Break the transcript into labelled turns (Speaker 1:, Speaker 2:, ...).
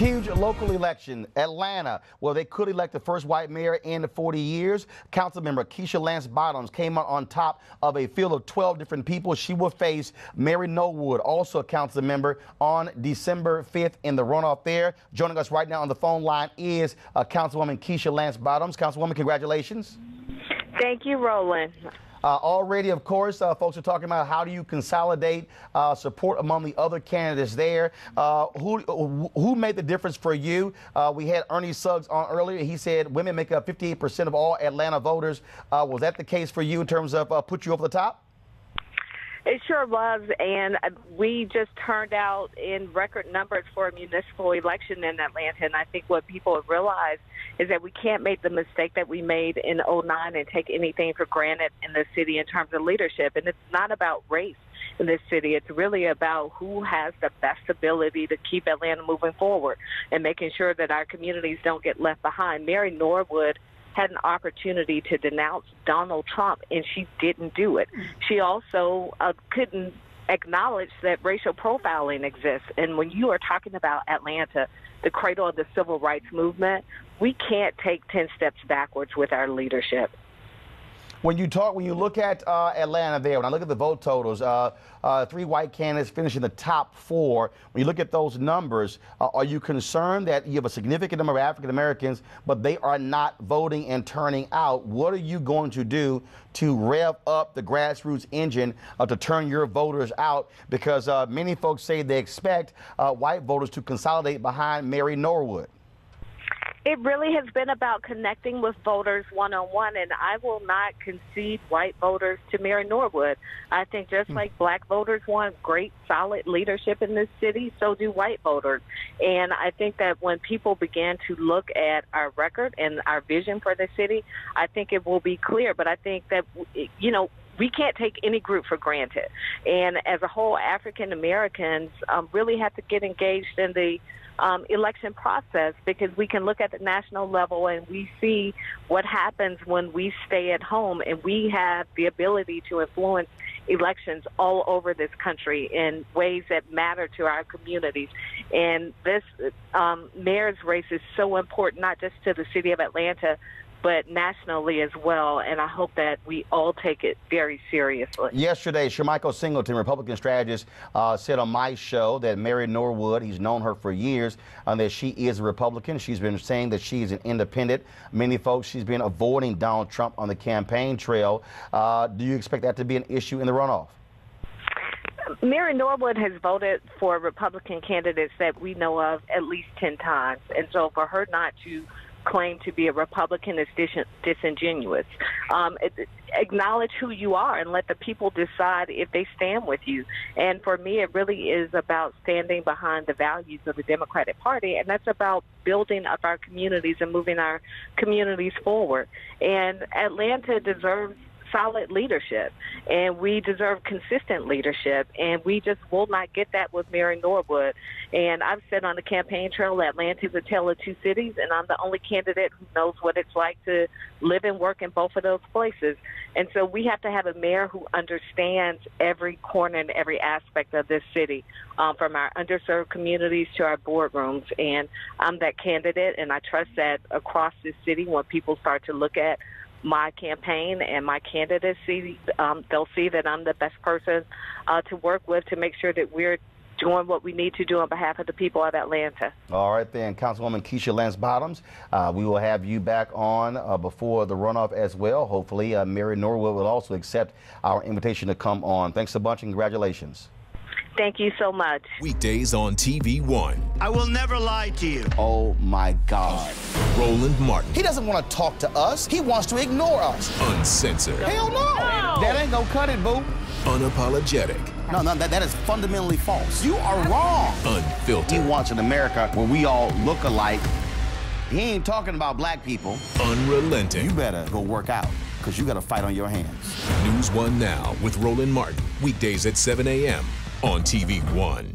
Speaker 1: Huge local election, Atlanta, where they could elect the first white mayor in 40 years. Councilmember Keisha Lance Bottoms came out on top of a field of 12 different people. She will face Mary Norwood, also a council member, on December 5th in the runoff there. Joining us right now on the phone line is Councilwoman Keisha Lance Bottoms. Councilwoman, congratulations.
Speaker 2: Thank you, Roland.
Speaker 1: Already, of course, folks are talking about how do you consolidate support among the other candidates there. Who made the difference for you? We had Ernie Suggs on earlier. He said women make up 58% of all Atlanta voters. Was that the case for you in terms of put you over the top?
Speaker 2: It sure was, and we just turned out in record numbers for a municipal election in Atlanta, and I think what people have realized is that we can't make the mistake that we made in '09 and take anything for granted in the city in terms of leadership. And it's not about race in this city. It's really about who has the best ability to keep Atlanta moving forward and making sure that our communities don't get left behind. Mary Norwood had an opportunity to denounce Donald Trump, and she didn't do it. She also couldn't acknowledge that racial profiling exists. And when you are talking about Atlanta, the cradle of the civil rights movement, we can't take 10 steps backwards with our leadership.
Speaker 1: When you look at Atlanta there, when I look at the vote totals, 3 white candidates finishing the top 4. When you look at those numbers, are you concerned that you have a significant number of African Americans, but they are not voting and turning out? What are you going to do to rev up the grassroots engine to turn your voters out? Because many folks say they expect white voters to consolidate behind Mary Norwood.
Speaker 2: It really has been about connecting with voters one-on-one, and I will not concede white voters to Mary Norwood. I think just like black voters want great, solid leadership in this city, so do white voters. And I think that when people begin to look at our record and our vision for the city, I think it will be clear. But I think that, you know, we can't take any group for granted. And as a whole, African Americans really have to get engaged in the election process, because we can look at the national level and we see what happens when we stay at home, and we have the ability to influence elections all over this country in ways that matter to our communities. And this mayor's race is so important, not just to the city of Atlanta, but nationally as well, and I hope that we all take it very seriously. Yesterday,
Speaker 1: Shermichael Singleton, Republican strategist, said on my show that Mary Norwood, he's known her for years, that she is a Republican. She's been saying that she's an independent. Many folks, she's been avoiding Donald Trump on the campaign trail. Do you expect that to be an issue in the runoff?
Speaker 2: Mary Norwood has voted for Republican candidates that we know of at least 10 times, and so for her not to claim to be a Republican is disingenuous. Acknowledge who you are and let the people decide if they stand with you. And for me, it really is about standing behind the values of the Democratic Party, and that's about building up our communities and moving our communities forward. And Atlanta deserves solid leadership, and we deserve consistent leadership, and we just will not get that with Mary Norwood. And I've said on the campaign trail, Atlanta is a tale of two cities, and I'm the only candidate who knows what it's like to live and work in both of those places. And so we have to have a mayor who understands every corner and every aspect of this city, from our underserved communities to our boardrooms. And I'm that candidate, and I trust that across this city, when people start to look at my campaign and my candidacy, they'll see that I'm the best person to work with to make sure that we're doing what we need to do on behalf of the people of Atlanta.
Speaker 1: All right then, Councilwoman Keisha Lance Bottoms, we will have you back on before the runoff as well. Hopefully Mary Norwood will also accept our invitation to come on. Thanks a bunch and congratulations.
Speaker 2: Thank you so much.
Speaker 3: Weekdays on TV One.
Speaker 4: I will never lie to you.
Speaker 1: Oh my God.
Speaker 3: Roland Martin.
Speaker 1: He doesn't want to talk to us. He wants to ignore us.
Speaker 3: Uncensored.
Speaker 1: Hell no. That ain't gonna cut it, boo.
Speaker 3: Unapologetic.
Speaker 1: No, that is fundamentally false. You are wrong.
Speaker 3: Unfiltered.
Speaker 1: He wants an America where we all look alike. He ain't talking about black people.
Speaker 3: Unrelenting.
Speaker 1: You better go work out, because you got a fight on your hands.
Speaker 3: NewsOne Now with Roland Martin. Weekdays at 7 a.m. on TV One.